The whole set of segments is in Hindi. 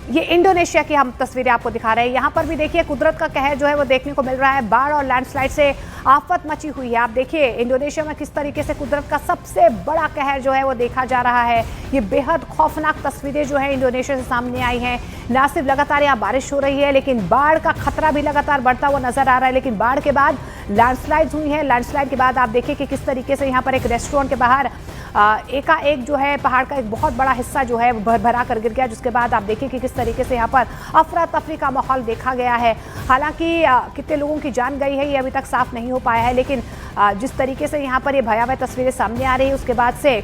ये इंडोनेशिया की हम तस्वीरें आपको दिखा रहे हैं। यहाँ पर भी देखिए कुदरत का कहर जो है वो देखने को मिल रहा है। बाढ़ और लैंडस्लाइड से आफत मची हुई है। आप देखिए इंडोनेशिया में किस तरीके से कुदरत का सबसे बड़ा कहर जो है वो देखा जा रहा है। ये बेहद खौफनाक तस्वीरें जो है इंडोनेशिया से सामने आई हैं। ना सिर्फ लगातार यहाँ बारिश हो रही है, लेकिन बाढ़ का खतरा भी लगातार बढ़ता हुआ नजर आ रहा है। लेकिन बाढ़ के बाद लैंडस्लाइड हुई है। लैंडस्लाइड के बाद आप देखिए कि किस तरीके से यहाँ पर एक रेस्टोरेंट के बाहर एकाएक जो है पहाड़ का एक बहुत बड़ा हिस्सा जो है भरा कर गिर गया, जिसके बाद आप देखिए कि किस तरीके से यहाँ पर अफरा तफरी का माहौल देखा गया है। हालांकि कितने लोगों की जान गई है ये अभी तक साफ नहीं हो पाया है, लेकिन जिस तरीके से यहाँ पर ये भयावह तस्वीरें सामने आ रही है उसके बाद से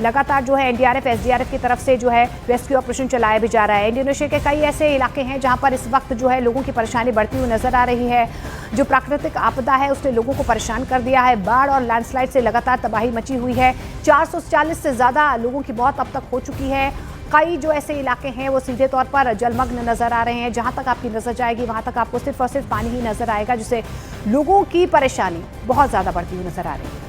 लगातार जो है एनडीआरएफ एसडीआरएफ की तरफ से जो है रेस्क्यू ऑपरेशन चलाया भी जा रहा है। इंडोनेशिया के कई ऐसे इलाके हैं जहाँ पर इस वक्त जो है लोगों की परेशानी बढ़ती हुई नजर आ रही है। जो प्राकृतिक आपदा है उसने लोगों को परेशान कर दिया है। बाढ़ और लैंडस्लाइड से लगातार तबाही मची हुई है। 440 से ज़्यादा लोगों की मौत अब तक हो चुकी है। कई जो ऐसे इलाके हैं वो सीधे तौर पर जलमग्न नजर आ रहे हैं। जहां तक आपकी नजर जाएगी वहां तक आपको सिर्फ और सिर्फ पानी ही नजर आएगा, जिससे लोगों की परेशानी बहुत ज्यादा बढ़ती हुई नजर आ रही है।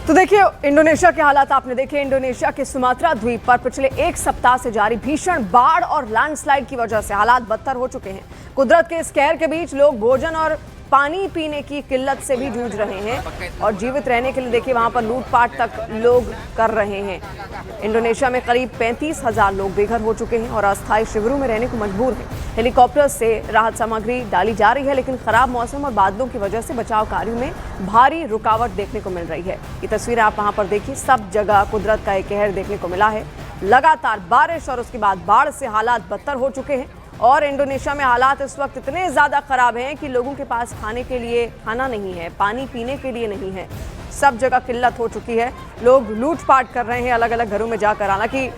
तो देखिए इंडोनेशिया के हालात आपने देखे। इंडोनेशिया के सुमात्रा द्वीप पर पिछले एक सप्ताह से जारी भीषण बाढ़ और लैंडस्लाइड की वजह से हालात बदतर हो चुके हैं। कुदरत के इस कहर के बीच लोग भोजन और पानी पीने की किल्लत से भी जूझ रहे हैं और जीवित रहने के लिए देखिए वहां पर लूटपाट तक लोग कर रहे हैं। इंडोनेशिया में करीब 35,000 लोग बेघर हो चुके हैं और अस्थायी शिविरों में रहने को मजबूर हैं। हेलीकॉप्टर से राहत सामग्री डाली जा रही है, लेकिन खराब मौसम और बादलों की वजह से बचाव कार्यों में भारी रुकावट देखने को मिल रही है। ये तस्वीरें आप वहां पर देखिए, सब जगह कुदरत का एक कहर देखने को मिला है। लगातार बारिश और उसके बाद बाढ़ से हालात बदतर हो चुके हैं और इंडोनेशिया में हालात इस वक्त इतने ज़्यादा ख़राब हैं कि लोगों के पास खाने के लिए खाना नहीं है, पानी पीने के लिए नहीं है। सब जगह किल्लत हो चुकी है। लोग लूटपाट कर रहे हैं अलग अलग घरों में जाकर। हालांकि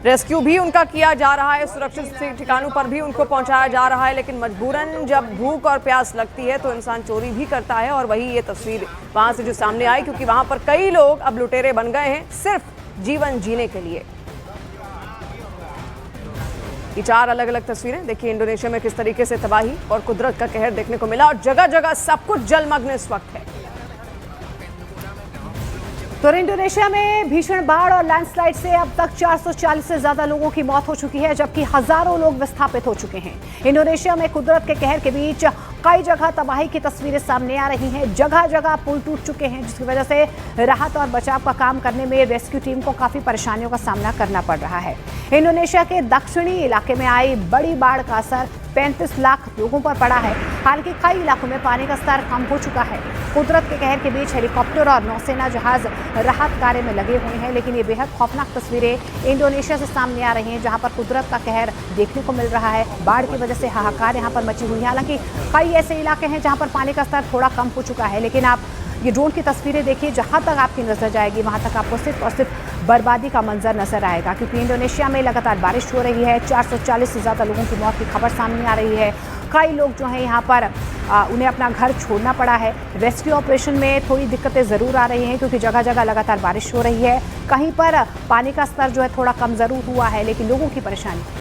रेस्क्यू भी उनका किया जा रहा है, सुरक्षित ठिकानों पर भी उनको पहुंचाया जा रहा है, लेकिन मजबूरन जब भूख और प्यास लगती है तो इंसान चोरी भी करता है। और वही ये तस्वीर वहाँ से जो सामने आई, क्योंकि वहाँ पर कई लोग अब लुटेरे बन गए हैं सिर्फ जीवन जीने के लिए। ये 4 अलग अलग तस्वीरें देखिए इंडोनेशिया में किस तरीके से तबाही और कुदरत का कहर देखने को मिला और जगह जगह सब कुछ जलमग्न इस वक्त है। तो इंडोनेशिया में भीषण बाढ़ और लैंडस्लाइड से अब तक 440 से ज्यादा लोगों की मौत हो चुकी है, जबकि हजारों लोग विस्थापित हो चुके हैं। इंडोनेशिया में कुदरत के कहर के बीच कई जगह तबाही की तस्वीरें सामने आ रही हैं। जगह जगह पुल टूट चुके हैं, जिसकी वजह से राहत और बचाव का काम करने में रेस्क्यू टीम को काफी परेशानियों का सामना करना पड़ रहा है। इंडोनेशिया के दक्षिणी इलाके में आई बड़ी बाढ़ का असर 35 लाख लोगों पर पड़ा है। हालांकि कई इलाकों में पानी का स्तर कम हो चुका है। कुदरत के कहर के बीच हेलीकॉप्टर और नौसेना जहाज राहत कार्य में लगे हुए हैं, लेकिन ये बेहद खौफनाक तस्वीरें इंडोनेशिया से सामने आ रही हैं, जहां पर कुदरत का कहर देखने को मिल रहा है। बाढ़ की वजह से हाहाकार यहां पर मची हुई है। हालांकि कई ऐसे इलाके हैं जहां पर पानी का स्तर थोड़ा कम हो चुका है, लेकिन आप ये ड्रोन की तस्वीरें देखिए, जहां तक आपकी नजर जाएगी वहां तक आपको सिर्फ और सिर्फ बर्बादी का मंजर नजर आएगा, क्योंकि इंडोनेशिया में लगातार बारिश हो रही है। 440 से ज़्यादा लोगों की मौत की खबर सामने आ रही है। कई लोग जो हैं यहाँ पर उन्हें अपना घर छोड़ना पड़ा है। रेस्क्यू ऑपरेशन में थोड़ी दिक्कतें ज़रूर आ रही हैं, क्योंकि जगह जगह लगातार बारिश हो रही है। कहीं पर पानी का स्तर जो है थोड़ा कम ज़रूर हुआ है, लेकिन लोगों की परेशानी